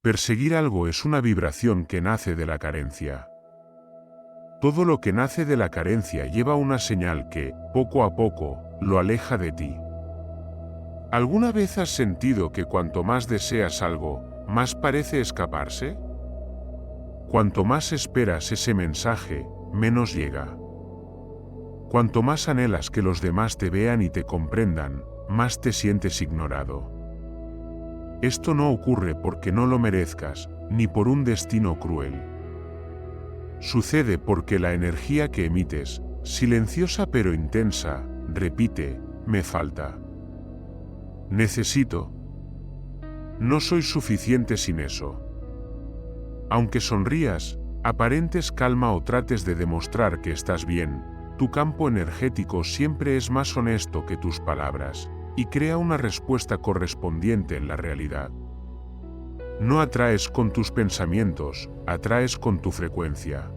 Perseguir algo es una vibración que nace de la carencia. Todo lo que nace de la carencia lleva una señal que, poco a poco, lo aleja de ti. ¿Alguna vez has sentido que cuanto más deseas algo, más parece escaparse? Cuanto más esperas ese mensaje, menos llega. Cuanto más anhelas que los demás te vean y te comprendan, más te sientes ignorado. Esto no ocurre porque no lo merezcas, ni por un destino cruel. Sucede porque la energía que emites, silenciosa pero intensa, repite: me falta. Necesito. No soy suficiente sin eso. Aunque sonrías, aparentes calma o trates de demostrar que estás bien, tu campo energético siempre es más honesto que tus palabras, y crea una respuesta correspondiente en la realidad. No atraes con tus pensamientos, atraes con tu frecuencia.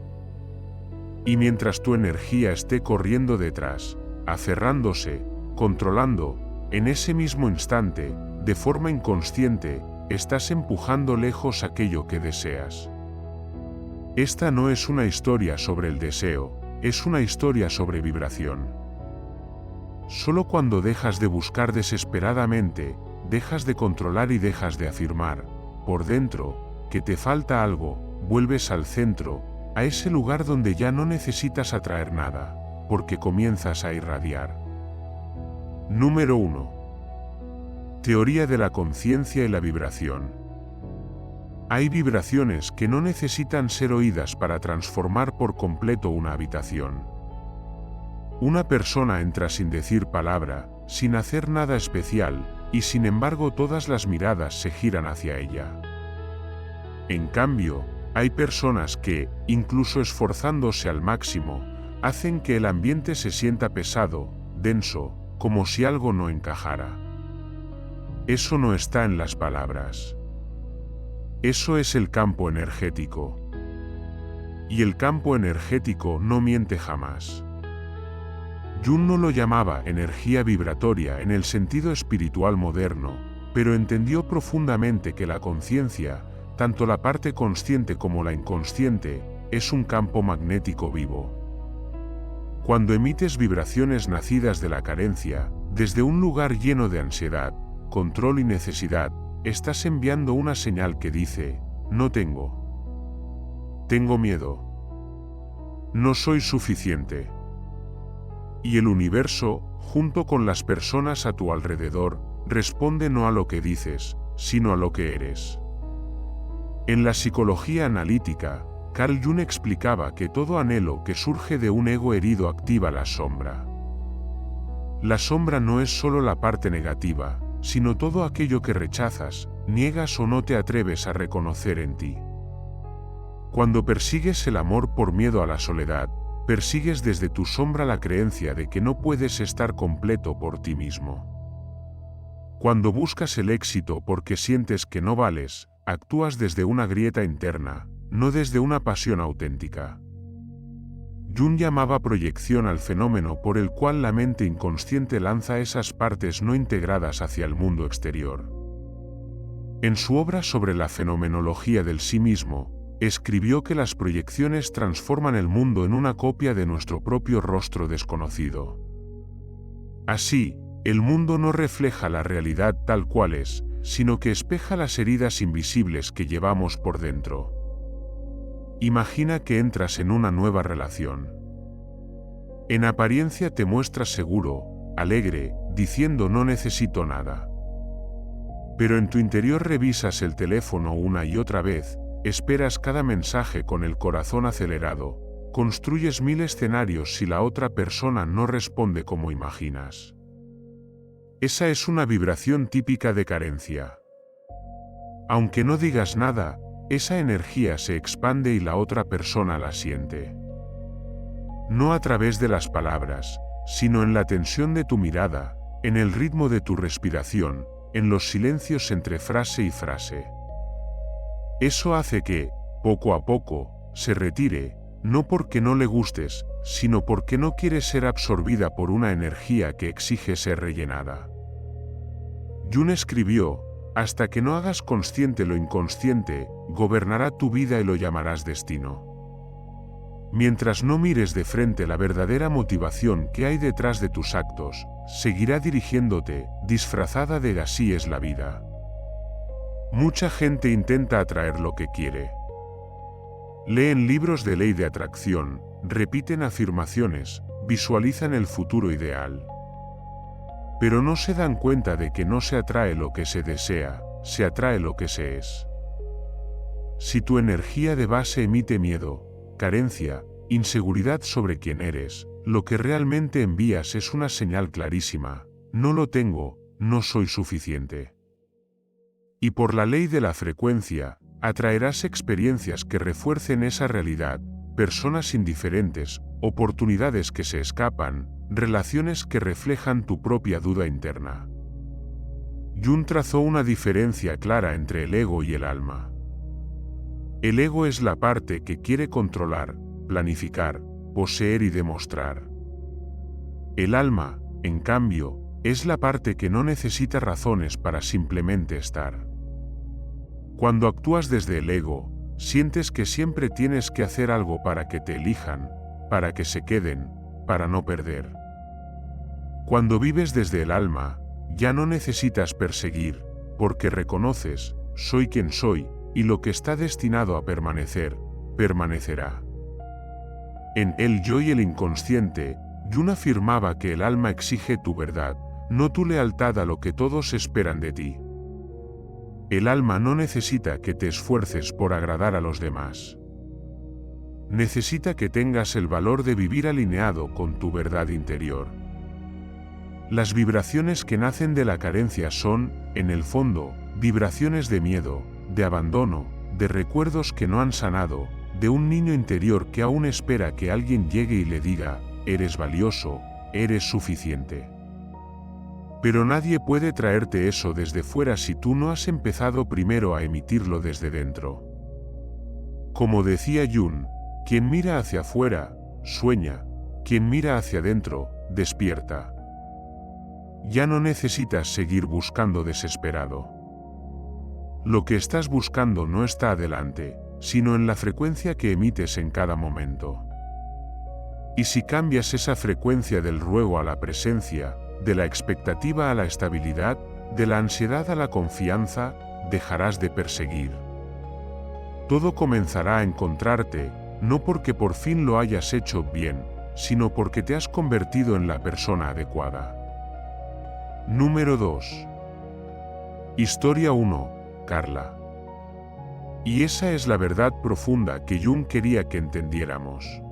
Y mientras tu energía esté corriendo detrás, aferrándose, controlando, en ese mismo instante, de forma inconsciente, estás empujando lejos aquello que deseas. Esta no es una historia sobre el deseo, es una historia sobre vibración. Solo cuando dejas de buscar desesperadamente, dejas de controlar y dejas de afirmar, por dentro, que te falta algo, vuelves al centro, a ese lugar donde ya no necesitas atraer nada, porque comienzas a irradiar. Número 1. Teoría de la conciencia y la vibración. Hay vibraciones que no necesitan ser oídas para transformar por completo una habitación. Una persona entra sin decir palabra, sin hacer nada especial, y sin embargo todas las miradas se giran hacia ella. En cambio, hay personas que, incluso esforzándose al máximo, hacen que el ambiente se sienta pesado, denso, como si algo no encajara. Eso no está en las palabras. Eso es el campo energético. Y el campo energético no miente jamás. Jung no lo llamaba energía vibratoria en el sentido espiritual moderno, pero entendió profundamente que la conciencia, tanto la parte consciente como la inconsciente, es un campo magnético vivo. Cuando emites vibraciones nacidas de la carencia, desde un lugar lleno de ansiedad, control y necesidad, estás enviando una señal que dice: no tengo. Tengo miedo. No soy suficiente. Y el universo, junto con las personas a tu alrededor, responde no a lo que dices, sino a lo que eres. En la psicología analítica, Carl Jung explicaba que todo anhelo que surge de un ego herido activa la sombra. La sombra no es solo la parte negativa, sino todo aquello que rechazas, niegas o no te atreves a reconocer en ti. Cuando persigues el amor por miedo a la soledad, persigues desde tu sombra la creencia de que no puedes estar completo por ti mismo. Cuando buscas el éxito porque sientes que no vales, actúas desde una grieta interna, no desde una pasión auténtica. Jung llamaba proyección al fenómeno por el cual la mente inconsciente lanza esas partes no integradas hacia el mundo exterior. En su obra sobre la fenomenología del sí mismo, escribió que las proyecciones transforman el mundo en una copia de nuestro propio rostro desconocido. Así, el mundo no refleja la realidad tal cual es, sino que espeja las heridas invisibles que llevamos por dentro. Imagina que entras en una nueva relación. En apariencia te muestras seguro, alegre, diciendo no necesito nada. Pero en tu interior revisas el teléfono una y otra vez, esperas cada mensaje con el corazón acelerado, construyes 1000 escenarios si la otra persona no responde como imaginas. Esa es una vibración típica de carencia. Aunque no digas nada, esa energía se expande y la otra persona la siente. No a través de las palabras, sino en la tensión de tu mirada, en el ritmo de tu respiración, en los silencios entre frase y frase. Eso hace que, poco a poco, se retire, no porque no le gustes, sino porque no quiere ser absorbida por una energía que exige ser rellenada. Jung escribió: Hasta que no hagas consciente lo inconsciente, gobernará tu vida y lo llamarás destino. Mientras no mires de frente la verdadera motivación que hay detrás de tus actos, seguirá dirigiéndote, disfrazada de así es la vida. Mucha gente intenta atraer lo que quiere. Leen libros de ley de atracción, repiten afirmaciones, visualizan el futuro ideal. Pero no se dan cuenta de que no se atrae lo que se desea, se atrae lo que se es. Si tu energía de base emite miedo, carencia, inseguridad sobre quién eres, lo que realmente envías es una señal clarísima: no lo tengo, no soy suficiente. Y por la ley de la frecuencia, atraerás experiencias que refuercen esa realidad, personas indiferentes, oportunidades que se escapan, relaciones que reflejan tu propia duda interna. Jung trazó una diferencia clara entre el ego y el alma. El ego es la parte que quiere controlar, planificar, poseer y demostrar. El alma, en cambio, es la parte que no necesita razones para simplemente estar. Cuando actúas desde el ego, sientes que siempre tienes que hacer algo para que te elijan, para que se queden, para no perder. Cuando vives desde el alma, ya no necesitas perseguir, porque reconoces: soy quien soy, y lo que está destinado a permanecer, permanecerá. En El yo y el inconsciente, Jung afirmaba que el alma exige tu verdad, no tu lealtad a lo que todos esperan de ti. El alma no necesita que te esfuerces por agradar a los demás. Necesita que tengas el valor de vivir alineado con tu verdad interior. Las vibraciones que nacen de la carencia son, en el fondo, vibraciones de miedo, de abandono, de recuerdos que no han sanado, de un niño interior que aún espera que alguien llegue y le diga: eres valioso, eres suficiente. Pero nadie puede traerte eso desde fuera si tú no has empezado primero a emitirlo desde dentro. Como decía Jung, quien mira hacia afuera, sueña; quien mira hacia adentro, despierta. Ya no necesitas seguir buscando desesperado. Lo que estás buscando no está adelante, sino en la frecuencia que emites en cada momento. Y si cambias esa frecuencia del ruego a la presencia, de la expectativa a la estabilidad, de la ansiedad a la confianza, dejarás de perseguir. Todo comenzará a encontrarte, no porque por fin lo hayas hecho bien, sino porque te has convertido en la persona adecuada. Número 2. Historia 1. Carla. Y esa es la verdad profunda que Jung quería que entendiéramos.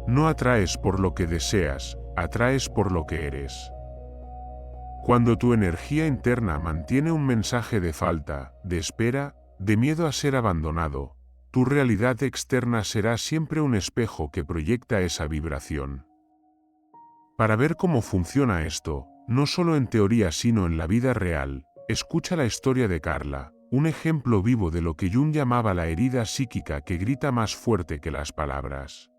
No atraes por lo que deseas, atraes por lo que eres. Cuando tu energía interna mantiene un mensaje de falta, de espera, de miedo a ser abandonado, tu realidad externa será siempre un espejo que proyecta esa vibración. Para ver cómo funciona esto, no solo en teoría sino en la vida real, escucha la historia de Carla, un ejemplo vivo de lo que Jung llamaba la herida psíquica que grita más fuerte que las palabras.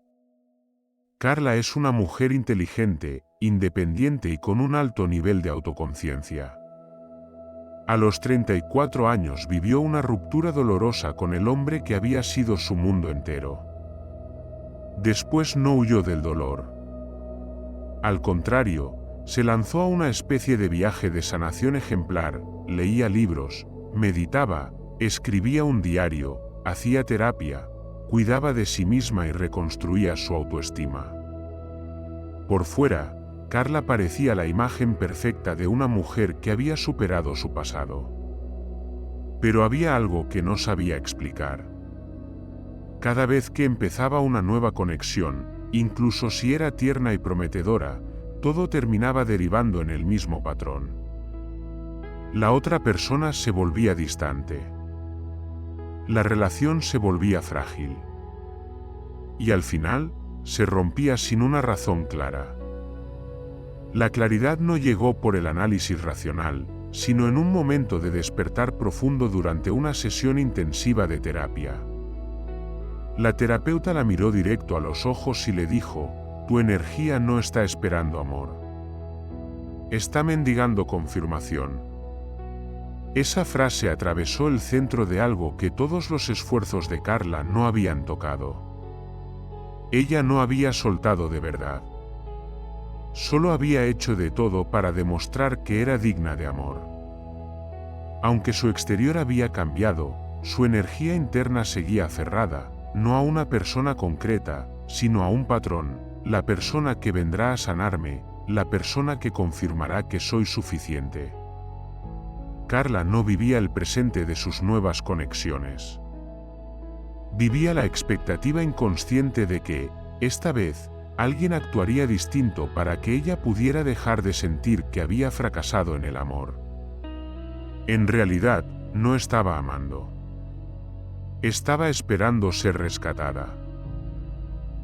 Carla es una mujer inteligente, independiente y con un alto nivel de autoconciencia. A los 34 años vivió una ruptura dolorosa con el hombre que había sido su mundo entero. Después no huyó del dolor. Al contrario, se lanzó a una especie de viaje de sanación ejemplar, leía libros, meditaba, escribía un diario, hacía terapia, cuidaba de sí misma y reconstruía su autoestima. Por fuera, Carla parecía la imagen perfecta de una mujer que había superado su pasado. Pero había algo que no sabía explicar. Cada vez que empezaba una nueva conexión, incluso si era tierna y prometedora, todo terminaba derivando en el mismo patrón. La otra persona se volvía distante. La relación se volvía frágil. Y al final, se rompía sin una razón clara. La claridad no llegó por el análisis racional, sino en un momento de despertar profundo durante una sesión intensiva de terapia. La terapeuta la miró directo a los ojos y le dijo: tu energía no está esperando amor. Está mendigando confirmación. Esa frase atravesó el centro de algo que todos los esfuerzos de Carla no habían tocado. Ella no había soltado de verdad. Solo había hecho de todo para demostrar que era digna de amor. Aunque su exterior había cambiado, su energía interna seguía aferrada, no a una persona concreta, sino a un patrón, la persona que vendrá a sanarme, la persona que confirmará que soy suficiente. Carla no vivía el presente de sus nuevas conexiones. Vivía la expectativa inconsciente de que, esta vez, alguien actuaría distinto para que ella pudiera dejar de sentir que había fracasado en el amor. En realidad, no estaba amando. Estaba esperando ser rescatada.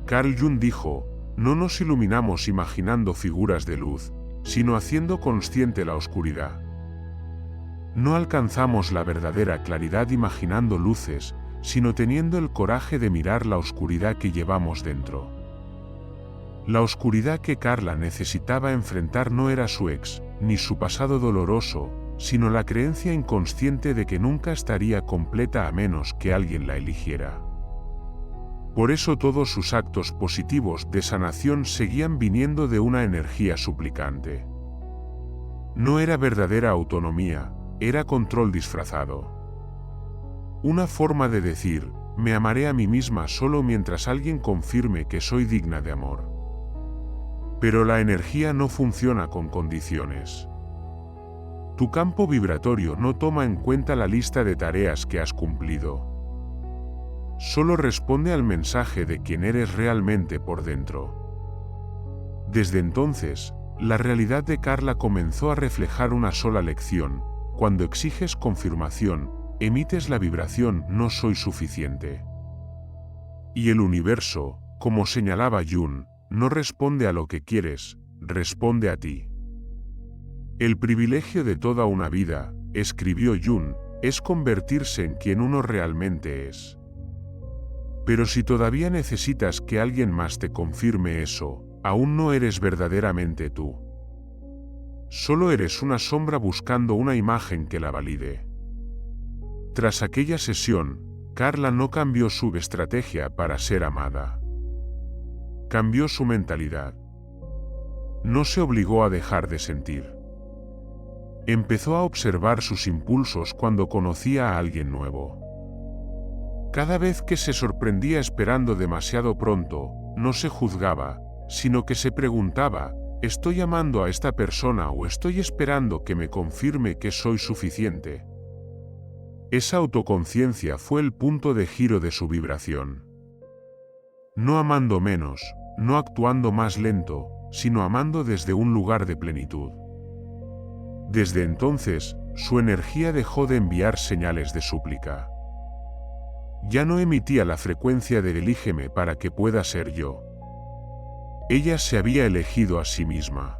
Carl Jung dijo, no nos iluminamos imaginando figuras de luz, sino haciendo consciente la oscuridad. No alcanzamos la verdadera claridad imaginando luces, sino teniendo el coraje de mirar la oscuridad que llevamos dentro. La oscuridad que Carla necesitaba enfrentar no era su ex, ni su pasado doloroso, sino la creencia inconsciente de que nunca estaría completa a menos que alguien la eligiera. Por eso todos sus actos positivos de sanación seguían viniendo de una energía suplicante. No era verdadera autonomía, era control disfrazado. Una forma de decir, me amaré a mí misma solo mientras alguien confirme que soy digna de amor. Pero la energía no funciona con condiciones. Tu campo vibratorio no toma en cuenta la lista de tareas que has cumplido. Solo responde al mensaje de quién eres realmente por dentro. Desde entonces, la realidad de Carla comenzó a reflejar una sola lección: cuando exiges confirmación, emites la vibración "no soy suficiente". Y el universo, como señalaba Jung, no responde a lo que quieres, responde a ti. El privilegio de toda una vida, escribió Jung, es convertirse en quien uno realmente es. Pero si todavía necesitas que alguien más te confirme eso, aún no eres verdaderamente tú. Solo eres una sombra buscando una imagen que la valide. Tras aquella sesión, Carla no cambió su estrategia para ser amada. Cambió su mentalidad. No se obligó a dejar de sentir. Empezó a observar sus impulsos cuando conocía a alguien nuevo. Cada vez que se sorprendía esperando demasiado pronto, no se juzgaba, sino que se preguntaba, ¿estoy amando a esta persona o estoy esperando que me confirme que soy suficiente? Esa autoconciencia fue el punto de giro de su vibración. No amando menos, no actuando más lento, sino amando desde un lugar de plenitud. Desde entonces, su energía dejó de enviar señales de súplica. Ya no emitía la frecuencia de elígeme para que pueda ser yo. Ella se había elegido a sí misma.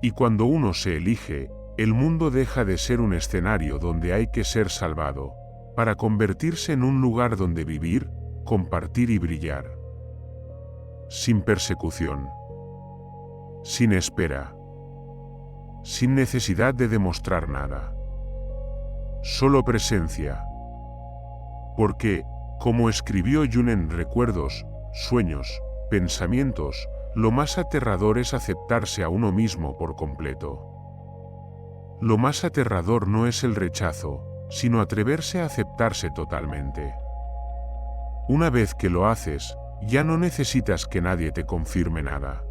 Y cuando uno se elige, el mundo deja de ser un escenario donde hay que ser salvado, para convertirse en un lugar donde vivir, compartir y brillar. Sin persecución. Sin espera. Sin necesidad de demostrar nada. Solo presencia. Porque, como escribió Jung en Recuerdos, Sueños, Pensamientos, lo más aterrador es aceptarse a uno mismo por completo. Lo más aterrador no es el rechazo, sino atreverse a aceptarse totalmente. Una vez que lo haces, ya no necesitas que nadie te confirme nada.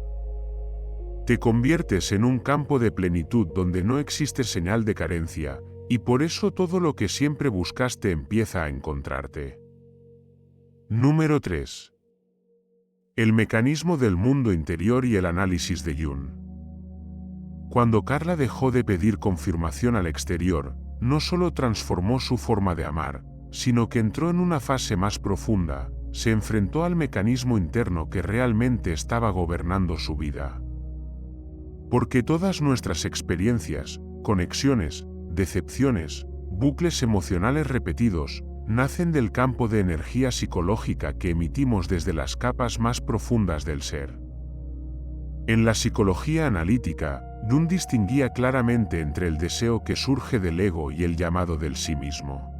Te conviertes en un campo de plenitud donde no existe señal de carencia, y por eso todo lo que siempre buscaste empieza a encontrarte. Número 3. El mecanismo del mundo interior y el análisis de Jung. Cuando Carla dejó de pedir confirmación al exterior, no solo transformó su forma de amar, sino que entró en una fase más profunda, se enfrentó al mecanismo interno que realmente estaba gobernando su vida. Porque todas nuestras experiencias, conexiones, decepciones, bucles emocionales repetidos, nacen del campo de energía psicológica que emitimos desde las capas más profundas del ser. En la psicología analítica, Jung distinguía claramente entre el deseo que surge del ego y el llamado del sí mismo.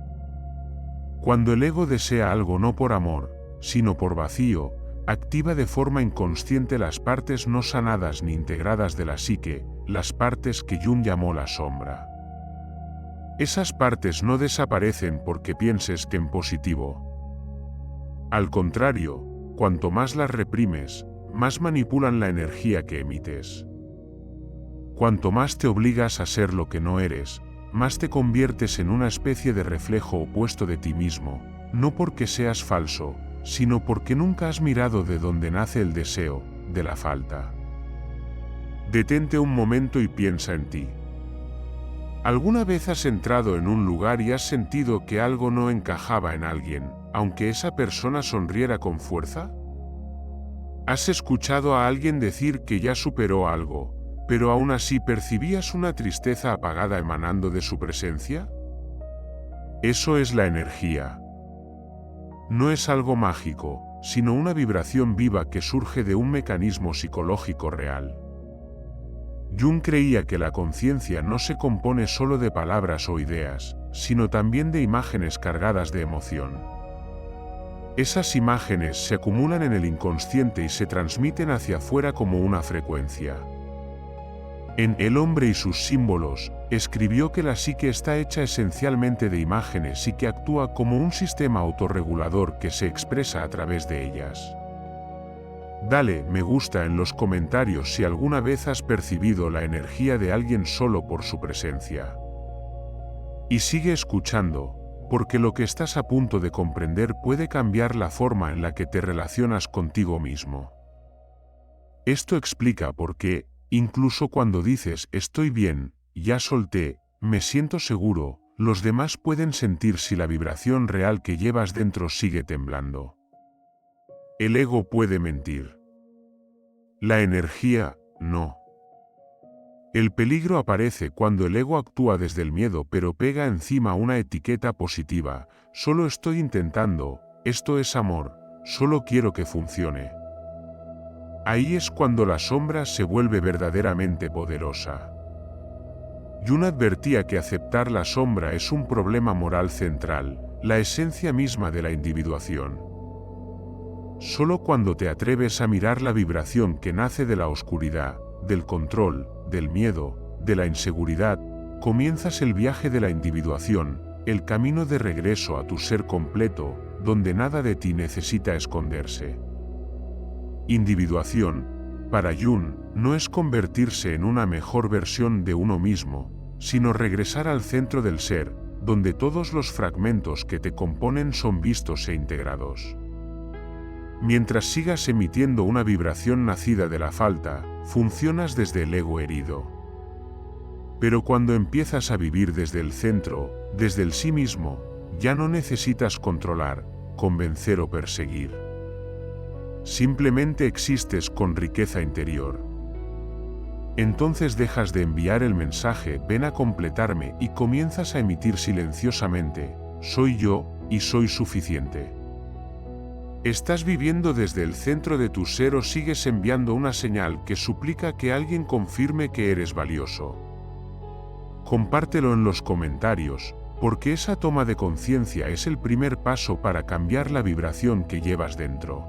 Cuando el ego desea algo no por amor, sino por vacío, activa de forma inconsciente las partes no sanadas ni integradas de la psique, las partes que Jung llamó la sombra. Esas partes no desaparecen porque pienses que en positivo. Al contrario, cuanto más las reprimes, más manipulan la energía que emites. Cuanto más te obligas a ser lo que no eres, más te conviertes en una especie de reflejo opuesto de ti mismo, no porque seas falso, sino porque nunca has mirado de dónde nace el deseo, de la falta. Detente un momento y piensa en ti. ¿Alguna vez has entrado en un lugar y has sentido que algo no encajaba en alguien, aunque esa persona sonriera con fuerza? ¿Has escuchado a alguien decir que ya superó algo, pero aún así percibías una tristeza apagada emanando de su presencia? Eso es la energía. No es algo mágico, sino una vibración viva que surge de un mecanismo psicológico real. Jung creía que la conciencia no se compone solo de palabras o ideas, sino también de imágenes cargadas de emoción. Esas imágenes se acumulan en el inconsciente y se transmiten hacia afuera como una frecuencia. En El hombre y sus símbolos, escribió que la psique está hecha esencialmente de imágenes y que actúa como un sistema autorregulador que se expresa a través de ellas. Dale me gusta en los comentarios si alguna vez has percibido la energía de alguien solo por su presencia. Y sigue escuchando, porque lo que estás a punto de comprender puede cambiar la forma en la que te relacionas contigo mismo. Esto explica por qué, incluso cuando dices estoy bien, ya solté, me siento seguro, los demás pueden sentir si la vibración real que llevas dentro sigue temblando. El ego puede mentir. La energía, no. El peligro aparece cuando el ego actúa desde el miedo pero pega encima una etiqueta positiva, solo estoy intentando, esto es amor, solo quiero que funcione. Ahí es cuando la sombra se vuelve verdaderamente poderosa. Jung advertía que aceptar la sombra es un problema moral central, la esencia misma de la individuación. Solo cuando te atreves a mirar la vibración que nace de la oscuridad, del control, del miedo, de la inseguridad, comienzas el viaje de la individuación, el camino de regreso a tu ser completo, donde nada de ti necesita esconderse. Individuación, para Jung, no es convertirse en una mejor versión de uno mismo, sino regresar al centro del ser, donde todos los fragmentos que te componen son vistos e integrados. Mientras sigas emitiendo una vibración nacida de la falta, funcionas desde el ego herido. Pero cuando empiezas a vivir desde el centro, desde el sí mismo, ya no necesitas controlar, convencer o perseguir. Simplemente existes con riqueza interior. Entonces dejas de enviar el mensaje ven a completarme y comienzas a emitir silenciosamente, soy yo, y soy suficiente. ¿Estás viviendo desde el centro de tu ser o sigues enviando una señal que suplica que alguien confirme que eres valioso? Compártelo en los comentarios, porque esa toma de conciencia es el primer paso para cambiar la vibración que llevas dentro.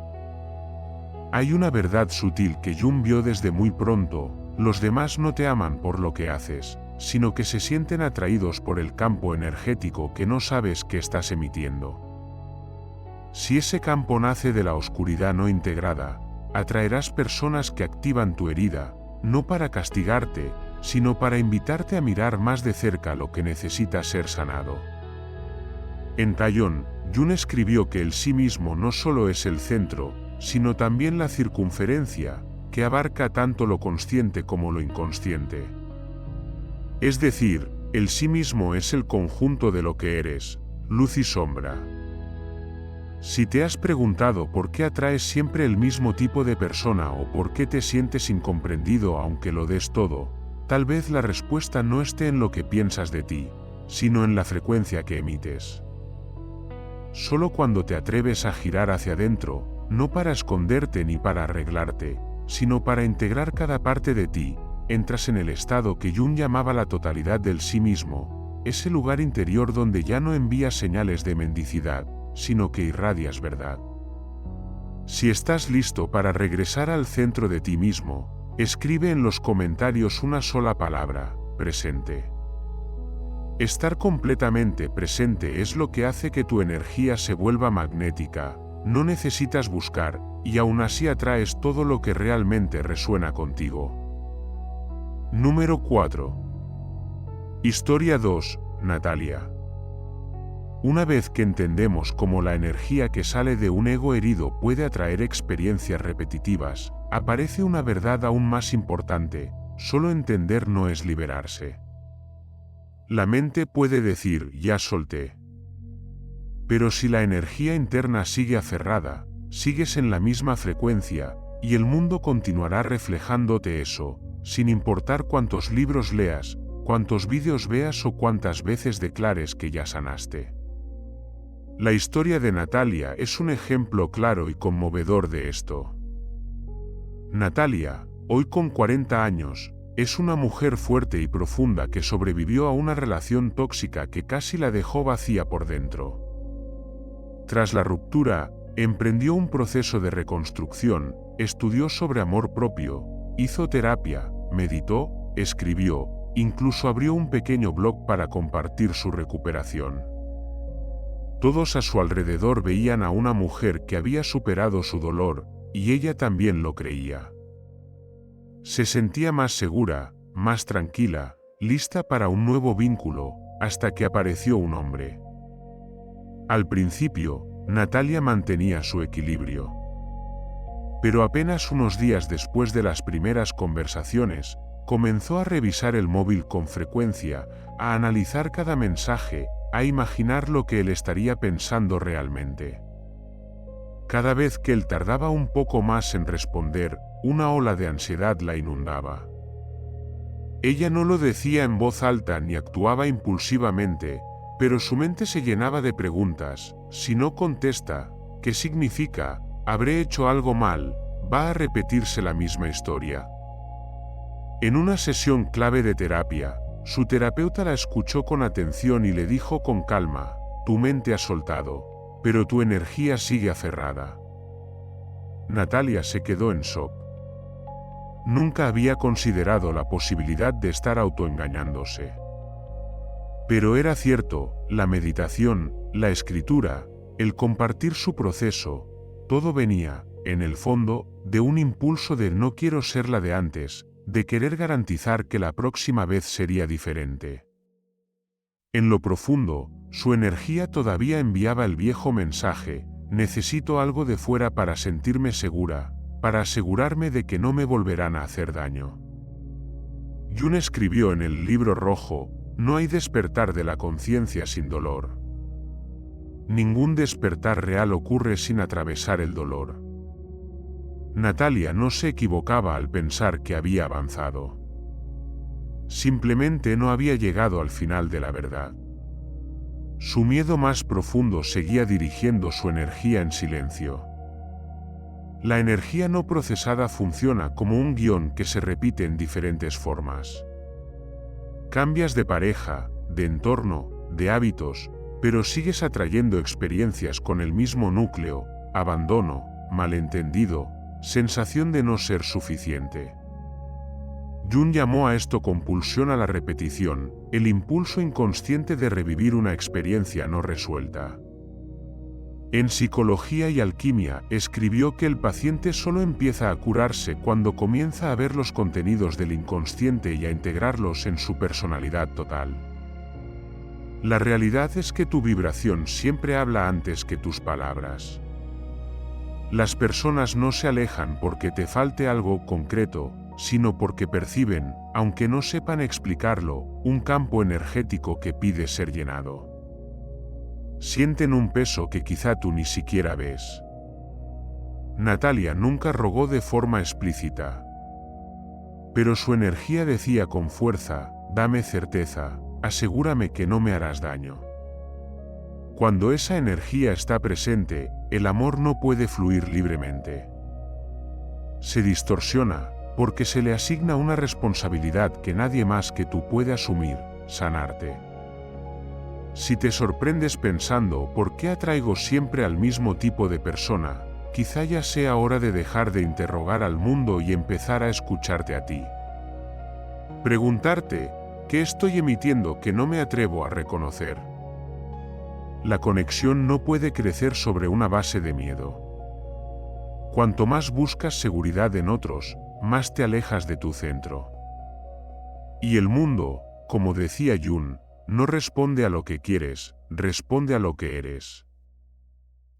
Hay una verdad sutil que Jung vio desde muy pronto, los demás no te aman por lo que haces, sino que se sienten atraídos por el campo energético que no sabes que estás emitiendo. Si ese campo nace de la oscuridad no integrada, atraerás personas que activan tu herida, no para castigarte, sino para invitarte a mirar más de cerca lo que necesita ser sanado. En Tallón, Jung escribió que el sí mismo no solo es el centro, sino también la circunferencia, que abarca tanto lo consciente como lo inconsciente. Es decir, el sí mismo es el conjunto de lo que eres, luz y sombra. Si te has preguntado por qué atraes siempre el mismo tipo de persona o por qué te sientes incomprendido aunque lo des todo, tal vez la respuesta no esté en lo que piensas de ti, sino en la frecuencia que emites. Solo cuando te atreves a girar hacia adentro, no para esconderte ni para arreglarte, sino para integrar cada parte de ti, entras en el estado que Jung llamaba la totalidad del sí mismo, ese lugar interior donde ya no envías señales de mendicidad, sino que irradias verdad. Si estás listo para regresar al centro de ti mismo, escribe en los comentarios una sola palabra: presente. Estar completamente presente es lo que hace que tu energía se vuelva magnética. No necesitas buscar, y aún así atraes todo lo que realmente resuena contigo. Número 4. Historia 2. Natalia. Una vez que entendemos cómo la energía que sale de un ego herido puede atraer experiencias repetitivas, aparece una verdad aún más importante: solo entender no es liberarse. La mente puede decir, ya solté. Pero si la energía interna sigue aferrada, sigues en la misma frecuencia, y el mundo continuará reflejándote eso, sin importar cuántos libros leas, cuántos vídeos veas o cuántas veces declares que ya sanaste. La historia de Natalia es un ejemplo claro y conmovedor de esto. Natalia, hoy con 40 años, es una mujer fuerte y profunda que sobrevivió a una relación tóxica que casi la dejó vacía por dentro. Tras la ruptura, emprendió un proceso de reconstrucción, estudió sobre amor propio, hizo terapia, meditó, escribió, incluso abrió un pequeño blog para compartir su recuperación. Todos a su alrededor veían a una mujer que había superado su dolor, y ella también lo creía. Se sentía más segura, más tranquila, lista para un nuevo vínculo, hasta que apareció un hombre. Al principio, Natalia mantenía su equilibrio. Pero apenas unos días después de las primeras conversaciones, comenzó a revisar el móvil con frecuencia, a analizar cada mensaje, a imaginar lo que él estaría pensando realmente. Cada vez que él tardaba un poco más en responder, una ola de ansiedad la inundaba. Ella no lo decía en voz alta ni actuaba impulsivamente, pero su mente se llenaba de preguntas: si no contesta, ¿qué significa? ¿Habré hecho algo mal? ¿Va a repetirse la misma historia? En una sesión clave de terapia, su terapeuta la escuchó con atención y le dijo con calma: tu mente ha soltado, pero tu energía sigue aferrada. Natalia se quedó en shock. Nunca había considerado la posibilidad de estar autoengañándose. Pero era cierto, la meditación, la escritura, el compartir su proceso, todo venía, en el fondo, de un impulso de no quiero ser la de antes, de querer garantizar que la próxima vez sería diferente. En lo profundo, su energía todavía enviaba el viejo mensaje: necesito algo de fuera para sentirme segura, para asegurarme de que no me volverán a hacer daño. Jung escribió en el Libro Rojo: no hay despertar de la conciencia sin dolor. Ningún despertar real ocurre sin atravesar el dolor. Natalia no se equivocaba al pensar que había avanzado. Simplemente no había llegado al final de la verdad. Su miedo más profundo seguía dirigiendo su energía en silencio. La energía no procesada funciona como un guión que se repite en diferentes formas. Cambias de pareja, de entorno, de hábitos, pero sigues atrayendo experiencias con el mismo núcleo: abandono, malentendido, sensación de no ser suficiente. Jung llamó a esto compulsión a la repetición, el impulso inconsciente de revivir una experiencia no resuelta. En Psicología y Alquimia escribió que el paciente solo empieza a curarse cuando comienza a ver los contenidos del inconsciente y a integrarlos en su personalidad total. La realidad es que tu vibración siempre habla antes que tus palabras. Las personas no se alejan porque te falte algo concreto, sino porque perciben, aunque no sepan explicarlo, un campo energético que pide ser llenado. Sienten un peso que quizá tú ni siquiera ves. Natalia nunca rogó de forma explícita. Pero su energía decía con fuerza: dame certeza, asegúrame que no me harás daño. Cuando esa energía está presente, el amor no puede fluir libremente. Se distorsiona, porque se le asigna una responsabilidad que nadie más que tú puede asumir: sanarte. Si te sorprendes pensando ¿por qué atraigo siempre al mismo tipo de persona?, quizá ya sea hora de dejar de interrogar al mundo y empezar a escucharte a ti. Preguntarte: ¿qué estoy emitiendo que no me atrevo a reconocer? La conexión no puede crecer sobre una base de miedo. Cuanto más buscas seguridad en otros, más te alejas de tu centro. Y el mundo, como decía Jung, no responde a lo que quieres, responde a lo que eres.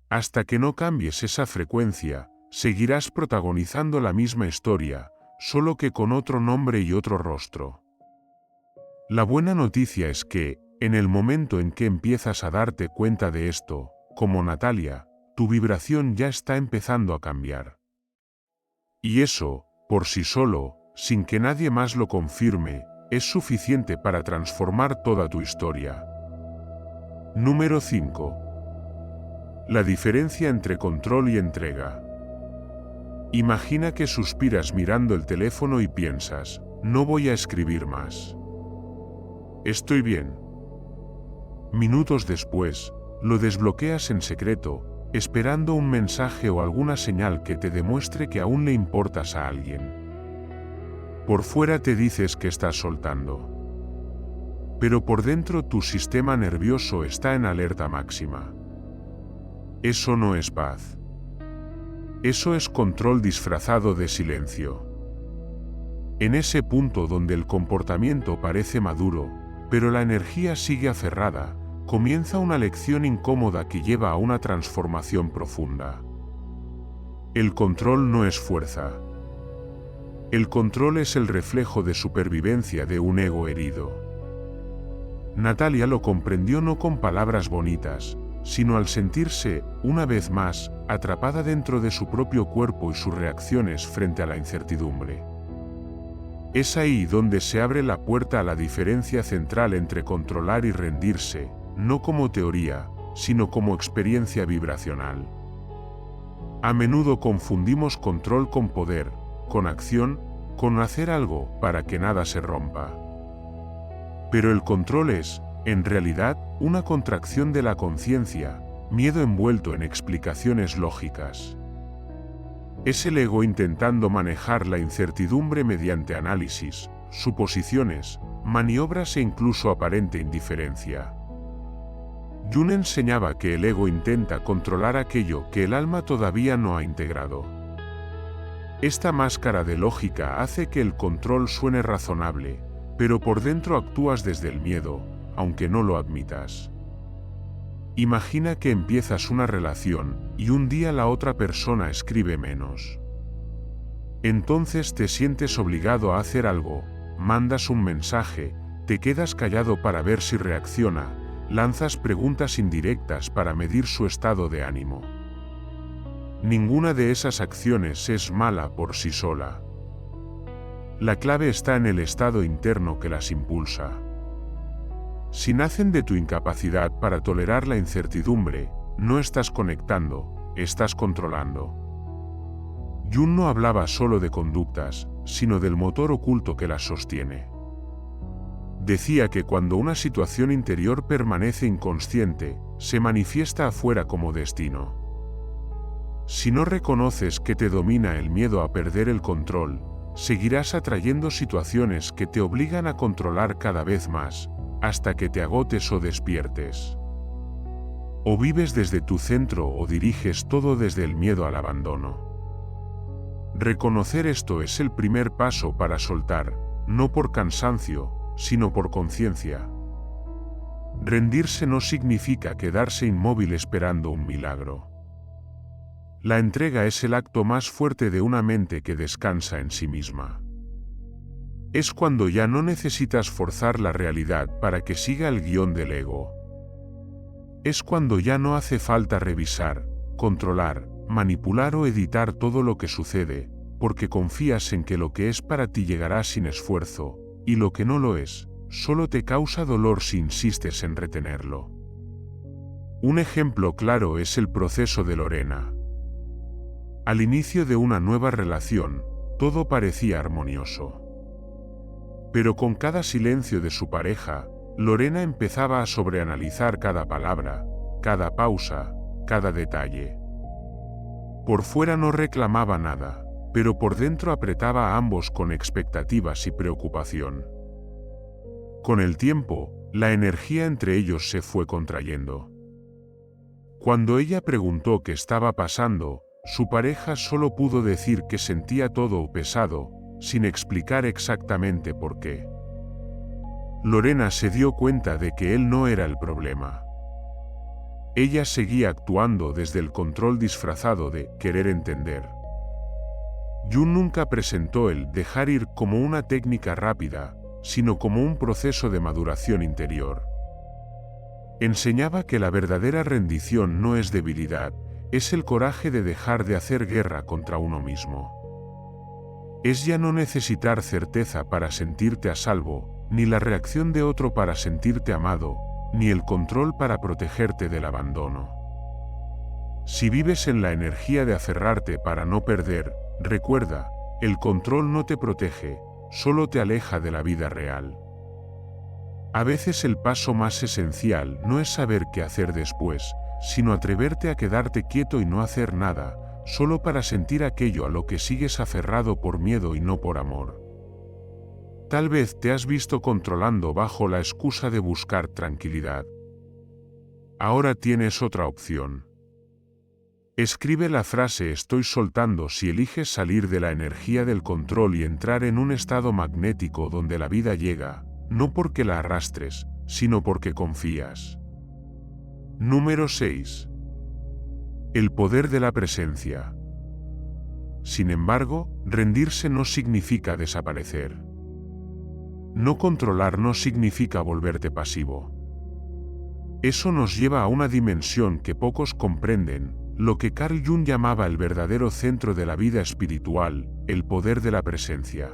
Hasta que no cambies esa frecuencia, seguirás protagonizando la misma historia, solo que con otro nombre y otro rostro. La buena noticia es que, en el momento en que empiezas a darte cuenta de esto, como Natalia, tu vibración ya está empezando a cambiar. Y eso, por sí solo, sin que nadie más lo confirme, es suficiente para transformar toda tu historia. Número 5. La diferencia entre control y entrega. Imagina que suspiras mirando el teléfono y piensas: no voy a escribir más. Estoy bien. Minutos después, lo desbloqueas en secreto, esperando un mensaje o alguna señal que te demuestre que aún le importas a alguien. Por fuera te dices que estás soltando. Pero por dentro tu sistema nervioso está en alerta máxima. Eso no es paz. Eso es control disfrazado de silencio. En ese punto donde el comportamiento parece maduro, pero la energía sigue aferrada, comienza una lección incómoda que lleva a una transformación profunda. El control no es fuerza. El control es el reflejo de supervivencia de un ego herido. Natalia lo comprendió no con palabras bonitas, sino al sentirse, una vez más, atrapada dentro de su propio cuerpo y sus reacciones frente a la incertidumbre. Es ahí donde se abre la puerta a la diferencia central entre controlar y rendirse, no como teoría, sino como experiencia vibracional. A menudo confundimos control con poder, con acción, con hacer algo para que nada se rompa. Pero el control es, en realidad, una contracción de la conciencia, miedo envuelto en explicaciones lógicas. Es el ego intentando manejar la incertidumbre mediante análisis, suposiciones, maniobras e incluso aparente indiferencia. Jung enseñaba que el ego intenta controlar aquello que el alma todavía no ha integrado. Esta máscara de lógica hace que el control suene razonable, pero por dentro actúas desde el miedo, aunque no lo admitas. Imagina que empiezas una relación y un día la otra persona escribe menos. Entonces te sientes obligado a hacer algo, mandas un mensaje, te quedas callado para ver si reacciona, lanzas preguntas indirectas para medir su estado de ánimo. Ninguna de esas acciones es mala por sí sola. La clave está en el estado interno que las impulsa. Si nacen de tu incapacidad para tolerar la incertidumbre, no estás conectando, estás controlando. Jung no hablaba solo de conductas, sino del motor oculto que las sostiene. Decía que cuando una situación interior permanece inconsciente, se manifiesta afuera como destino. Si no reconoces que te domina el miedo a perder el control, seguirás atrayendo situaciones que te obligan a controlar cada vez más, hasta que te agotes o despiertes. O vives desde tu centro o diriges todo desde el miedo al abandono. Reconocer esto es el primer paso para soltar, no por cansancio, sino por conciencia. Rendirse no significa quedarse inmóvil esperando un milagro. La entrega es el acto más fuerte de una mente que descansa en sí misma. Es cuando ya no necesitas forzar la realidad para que siga el guión del ego. Es cuando ya no hace falta revisar, controlar, manipular o editar todo lo que sucede, porque confías en que lo que es para ti llegará sin esfuerzo, y lo que no lo es, solo te causa dolor si insistes en retenerlo. Un ejemplo claro es el proceso de Lorena. Al inicio de una nueva relación, todo parecía armonioso. Pero con cada silencio de su pareja, Lorena empezaba a sobreanalizar cada palabra, cada pausa, cada detalle. Por fuera no reclamaba nada, pero por dentro apretaba a ambos con expectativas y preocupación. Con el tiempo, la energía entre ellos se fue contrayendo. Cuando ella preguntó qué estaba pasando, su pareja solo pudo decir que sentía todo pesado, sin explicar exactamente por qué. Lorena se dio cuenta de que él no era el problema. Ella seguía actuando desde el control disfrazado de querer entender. Jung nunca presentó el dejar ir como una técnica rápida, sino como un proceso de maduración interior. Enseñaba que la verdadera rendición no es debilidad, es el coraje de dejar de hacer guerra contra uno mismo. Es ya no necesitar certeza para sentirte a salvo, ni la reacción de otro para sentirte amado, ni el control para protegerte del abandono. Si vives en la energía de aferrarte para no perder, recuerda, el control no te protege, solo te aleja de la vida real. A veces el paso más esencial no es saber qué hacer después, sino atreverte a quedarte quieto y no hacer nada, solo para sentir aquello a lo que sigues aferrado por miedo y no por amor. Tal vez te has visto controlando bajo la excusa de buscar tranquilidad. Ahora tienes otra opción. Escribe la frase "estoy soltando" si eliges salir de la energía del control y entrar en un estado magnético donde la vida llega, no porque la arrastres, sino porque confías. Número 6. El poder de la presencia. Sin embargo, rendirse no significa desaparecer. No controlar no significa volverte pasivo. Eso nos lleva a una dimensión que pocos comprenden, lo que Carl Jung llamaba el verdadero centro de la vida espiritual, el poder de la presencia.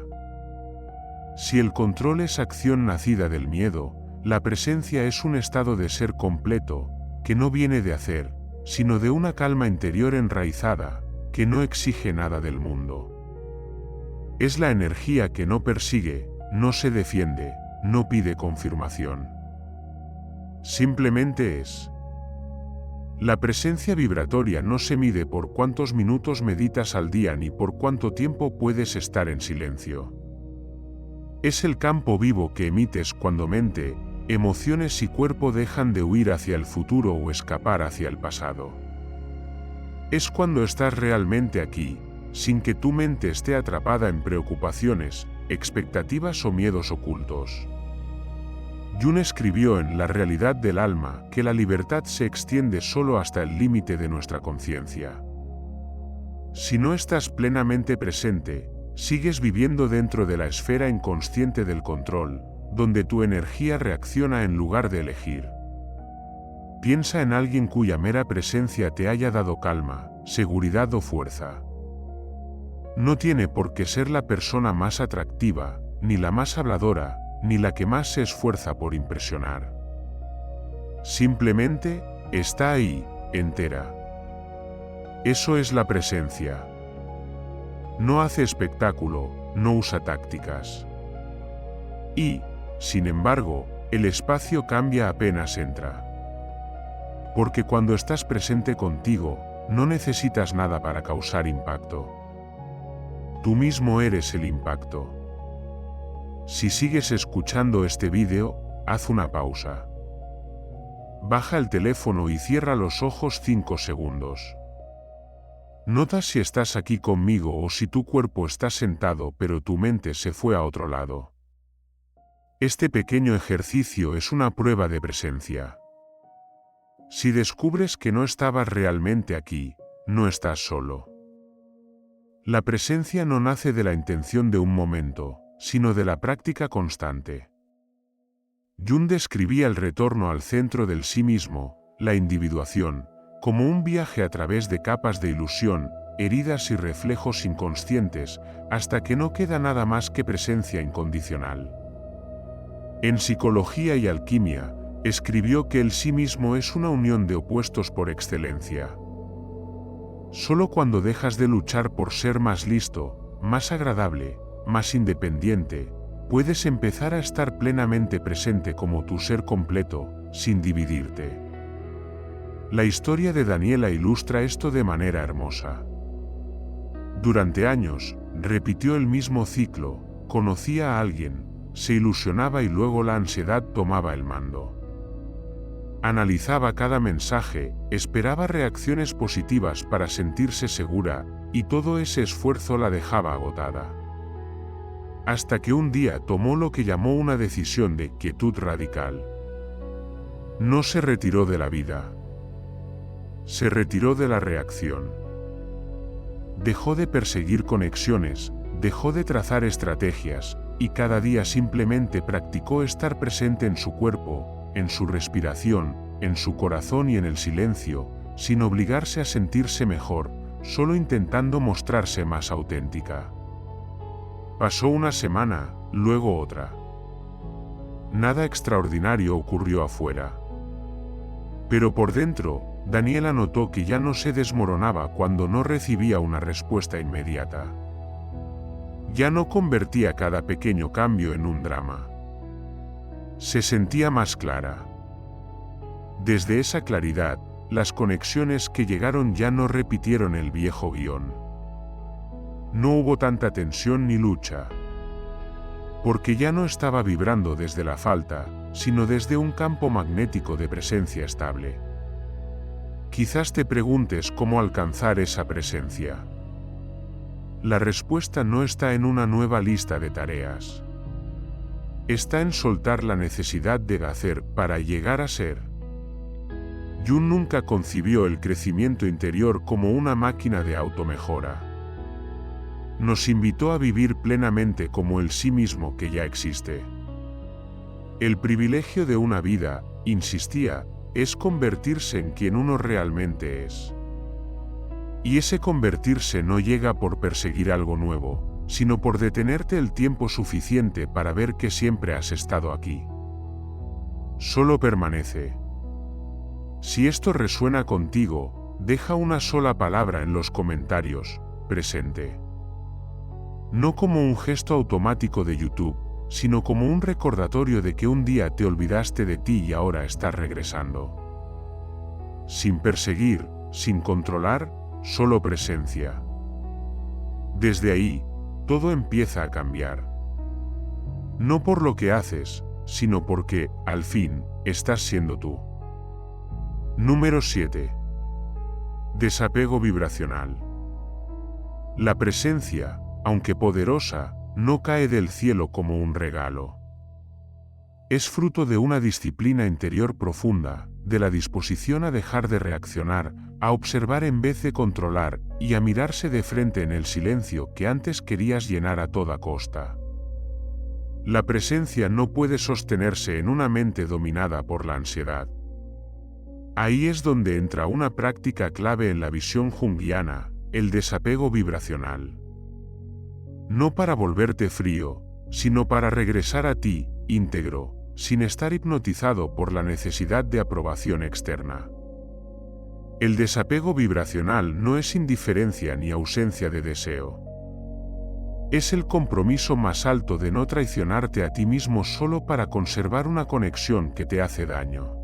Si el control es acción nacida del miedo, la presencia es un estado de ser completo, que no viene de hacer, sino de una calma interior enraizada, que no exige nada del mundo. Es la energía que no persigue, no se defiende, no pide confirmación. Simplemente es. La presencia vibratoria no se mide por cuántos minutos meditas al día ni por cuánto tiempo puedes estar en silencio. Es el campo vivo que emites cuando mente, emociones y cuerpo dejan de huir hacia el futuro o escapar hacia el pasado. Es cuando estás realmente aquí, sin que tu mente esté atrapada en preocupaciones, expectativas o miedos ocultos. Jung escribió en La realidad del alma que la libertad se extiende solo hasta el límite de nuestra conciencia. Si no estás plenamente presente, sigues viviendo dentro de la esfera inconsciente del control, donde tu energía reacciona en lugar de elegir. Piensa en alguien cuya mera presencia te haya dado calma, seguridad o fuerza. No tiene por qué ser la persona más atractiva, ni la más habladora, ni la que más se esfuerza por impresionar. Simplemente, está ahí, entera. Eso es la presencia. No hace espectáculo, no usa tácticas. Y, sin embargo, el espacio cambia apenas entra. Porque cuando estás presente contigo, no necesitas nada para causar impacto. Tú mismo eres el impacto. Si sigues escuchando este vídeo, haz una pausa. Baja el teléfono y cierra los ojos 5 segundos. Nota si estás aquí conmigo o si tu cuerpo está sentado pero tu mente se fue a otro lado. Este pequeño ejercicio es una prueba de presencia. Si descubres que no estabas realmente aquí, no estás solo. La presencia no nace de la intención de un momento, sino de la práctica constante. Jung describía el retorno al centro del sí mismo, la individuación, como un viaje a través de capas de ilusión, heridas y reflejos inconscientes, hasta que no queda nada más que presencia incondicional. En Psicología y Alquimia, escribió que el sí mismo es una unión de opuestos por excelencia. Solo cuando dejas de luchar por ser más listo, más agradable, más independiente, puedes empezar a estar plenamente presente como tu ser completo, sin dividirte. La historia de Daniela ilustra esto de manera hermosa. Durante años, repitió el mismo ciclo, conocía a alguien, se ilusionaba y luego la ansiedad tomaba el mando. Analizaba cada mensaje, esperaba reacciones positivas para sentirse segura, y todo ese esfuerzo la dejaba agotada. Hasta que un día tomó lo que llamó una decisión de quietud radical. No se retiró de la vida. Se retiró de la reacción. Dejó de perseguir conexiones, dejó de trazar estrategias, y cada día simplemente practicó estar presente en su cuerpo, en su respiración, en su corazón y en el silencio, sin obligarse a sentirse mejor, solo intentando mostrarse más auténtica. Pasó una semana, luego otra. Nada extraordinario ocurrió afuera. Pero por dentro, Daniela notó que ya no se desmoronaba cuando no recibía una respuesta inmediata. Ya no convertía cada pequeño cambio en un drama. Se sentía más clara. Desde esa claridad, las conexiones que llegaron ya no repitieron el viejo guión. No hubo tanta tensión ni lucha. Porque ya no estaba vibrando desde la falta, sino desde un campo magnético de presencia estable. Quizás te preguntes cómo alcanzar esa presencia. La respuesta no está en una nueva lista de tareas. Está en soltar la necesidad de hacer para llegar a ser. Jung nunca concibió el crecimiento interior como una máquina de automejora. Nos invitó a vivir plenamente como el sí mismo que ya existe. El privilegio de una vida, insistía, es convertirse en quien uno realmente es. Y ese convertirse no llega por perseguir algo nuevo, sino por detenerte el tiempo suficiente para ver que siempre has estado aquí. Solo permanece. Si esto resuena contigo, deja una sola palabra en los comentarios: presente. No como un gesto automático de YouTube, sino como un recordatorio de que un día te olvidaste de ti y ahora estás regresando. Sin perseguir, sin controlar, solo presencia. Desde ahí, todo empieza a cambiar. No por lo que haces, sino porque, al fin, estás siendo tú. Número 7. Desapego vibracional. La presencia, aunque poderosa, no cae del cielo como un regalo. Es fruto de una disciplina interior profunda, de la disposición a dejar de reaccionar, a observar en vez de controlar, y a mirarse de frente en el silencio que antes querías llenar a toda costa. La presencia no puede sostenerse en una mente dominada por la ansiedad. Ahí es donde entra una práctica clave en la visión junguiana, el desapego vibracional. No para volverte frío, sino para regresar a ti, íntegro, sin estar hipnotizado por la necesidad de aprobación externa. El desapego vibracional no es indiferencia ni ausencia de deseo. Es el compromiso más alto de no traicionarte a ti mismo solo para conservar una conexión que te hace daño.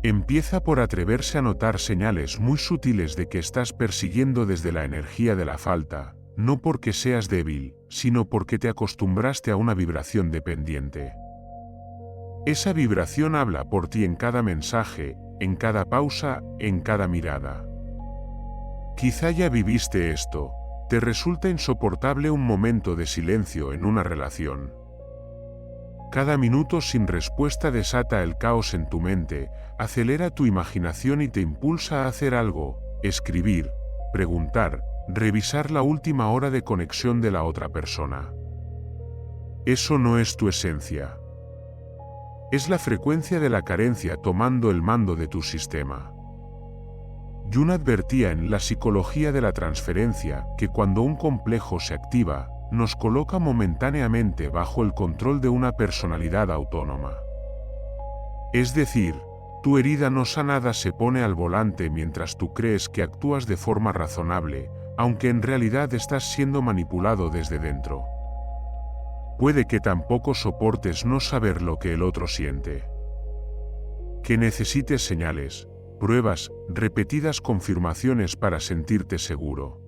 Empieza por atreverse a notar señales muy sutiles de que estás persiguiendo desde la energía de la falta, no porque seas débil, sino porque te acostumbraste a una vibración dependiente. Esa vibración habla por ti en cada mensaje, en cada pausa, en cada mirada. Quizá ya viviste esto, te resulta insoportable un momento de silencio en una relación. Cada minuto sin respuesta desata el caos en tu mente, acelera tu imaginación y te impulsa a hacer algo, escribir, preguntar, revisar la última hora de conexión de la otra persona. Eso no es tu esencia. Es la frecuencia de la carencia tomando el mando de tu sistema. Jung advertía en La psicología de la transferencia que cuando un complejo se activa, nos coloca momentáneamente bajo el control de una personalidad autónoma. Es decir, tu herida no sanada se pone al volante mientras tú crees que actúas de forma razonable, aunque en realidad estás siendo manipulado desde dentro. Puede que tampoco soportes no saber lo que el otro siente. Que necesites señales, pruebas, repetidas confirmaciones para sentirte seguro.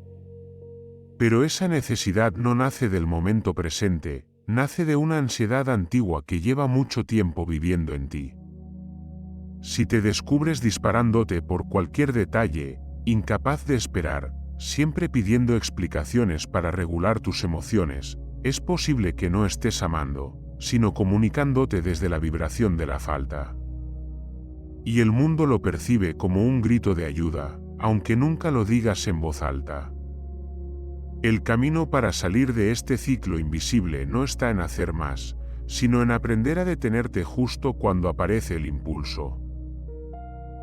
Pero esa necesidad no nace del momento presente, nace de una ansiedad antigua que lleva mucho tiempo viviendo en ti. Si te descubres disparándote por cualquier detalle, incapaz de esperar, siempre pidiendo explicaciones para regular tus emociones, es posible que no estés amando, sino comunicándote desde la vibración de la falta. Y el mundo lo percibe como un grito de ayuda, aunque nunca lo digas en voz alta. El camino para salir de este ciclo invisible no está en hacer más, sino en aprender a detenerte justo cuando aparece el impulso.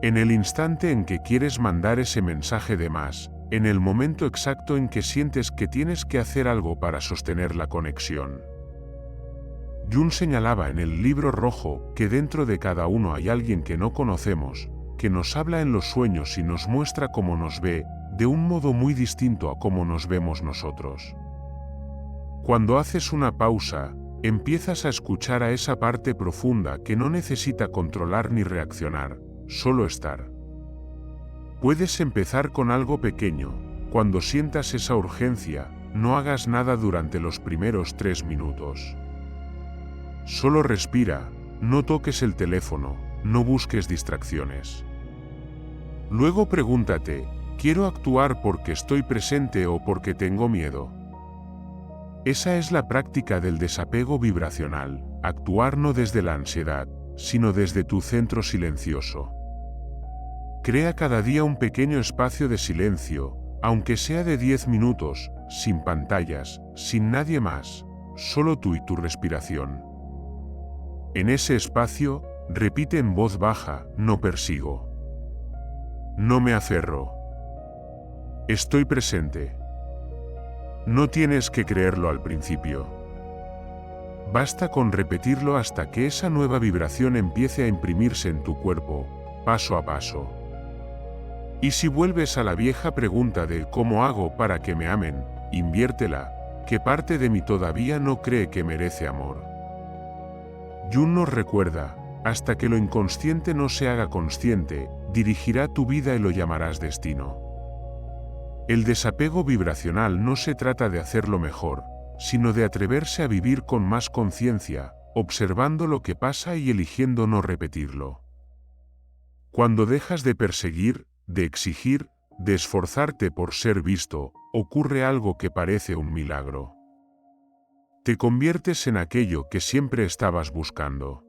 En el instante en que quieres mandar ese mensaje de más, en el momento exacto en que sientes que tienes que hacer algo para sostener la conexión. Jung señalaba en el libro rojo que dentro de cada uno hay alguien que no conocemos, que nos habla en los sueños y nos muestra cómo nos ve, de un modo muy distinto a cómo nos vemos nosotros. Cuando haces una pausa, empiezas a escuchar a esa parte profunda que no necesita controlar ni reaccionar, solo estar. Puedes empezar con algo pequeño. Cuando sientas esa urgencia, no hagas nada durante los primeros 3 minutos. Solo respira, no toques el teléfono, no busques distracciones. Luego pregúntate, ¿quiero actuar porque estoy presente o porque tengo miedo? Esa es la práctica del desapego vibracional, actuar no desde la ansiedad, sino desde tu centro silencioso. Crea cada día un pequeño espacio de silencio, aunque sea de 10 minutos, sin pantallas, sin nadie más, solo tú y tu respiración. En ese espacio, repite en voz baja, no persigo. No me aferro. Estoy presente. No tienes que creerlo al principio. Basta con repetirlo hasta que esa nueva vibración empiece a imprimirse en tu cuerpo, paso a paso. Y si vuelves a la vieja pregunta de ¿cómo hago para que me amen?, inviértela, ¿qué parte de mí todavía no cree que merece amor? Jung nos recuerda, hasta que lo inconsciente no se haga consciente, dirigirá tu vida y lo llamarás destino. El desapego vibracional no se trata de hacerlo mejor, sino de atreverse a vivir con más conciencia, observando lo que pasa y eligiendo no repetirlo. Cuando dejas de perseguir, de exigir, de esforzarte por ser visto, ocurre algo que parece un milagro. Te conviertes en aquello que siempre estabas buscando.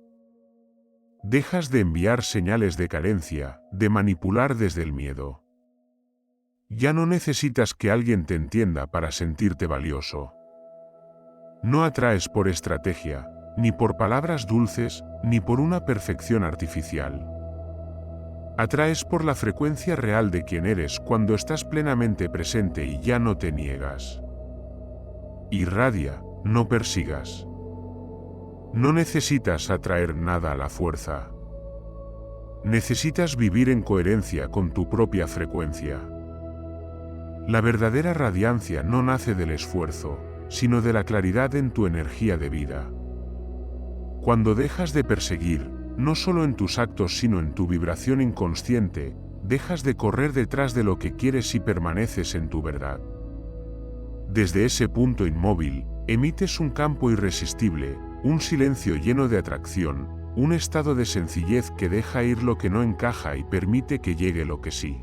Dejas de enviar señales de carencia, de manipular desde el miedo. Ya no necesitas que alguien te entienda para sentirte valioso. No atraes por estrategia, ni por palabras dulces, ni por una perfección artificial. Atraes por la frecuencia real de quien eres cuando estás plenamente presente y ya no te niegas. Irradia, no persigas. No necesitas atraer nada a la fuerza. Necesitas vivir en coherencia con tu propia frecuencia. La verdadera radiancia no nace del esfuerzo, sino de la claridad en tu energía de vida. Cuando dejas de perseguir, no solo en tus actos sino en tu vibración inconsciente, dejas de correr detrás de lo que quieres y permaneces en tu verdad. Desde ese punto inmóvil, emites un campo irresistible, un silencio lleno de atracción, un estado de sencillez que deja ir lo que no encaja y permite que llegue lo que sí.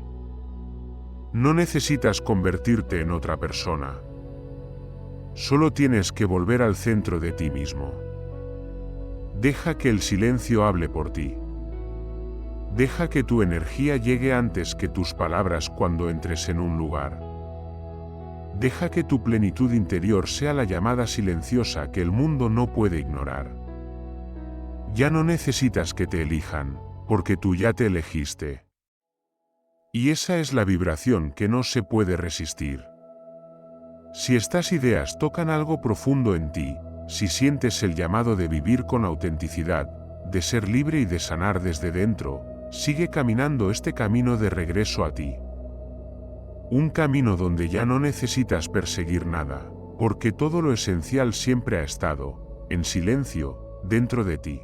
No necesitas convertirte en otra persona. Solo tienes que volver al centro de ti mismo. Deja que el silencio hable por ti. Deja que tu energía llegue antes que tus palabras cuando entres en un lugar. Deja que tu plenitud interior sea la llamada silenciosa que el mundo no puede ignorar. Ya no necesitas que te elijan, porque tú ya te elegiste. Y esa es la vibración que no se puede resistir. Si estas ideas tocan algo profundo en ti, si sientes el llamado de vivir con autenticidad, de ser libre y de sanar desde dentro, sigue caminando este camino de regreso a ti. Un camino donde ya no necesitas perseguir nada, porque todo lo esencial siempre ha estado, en silencio, dentro de ti.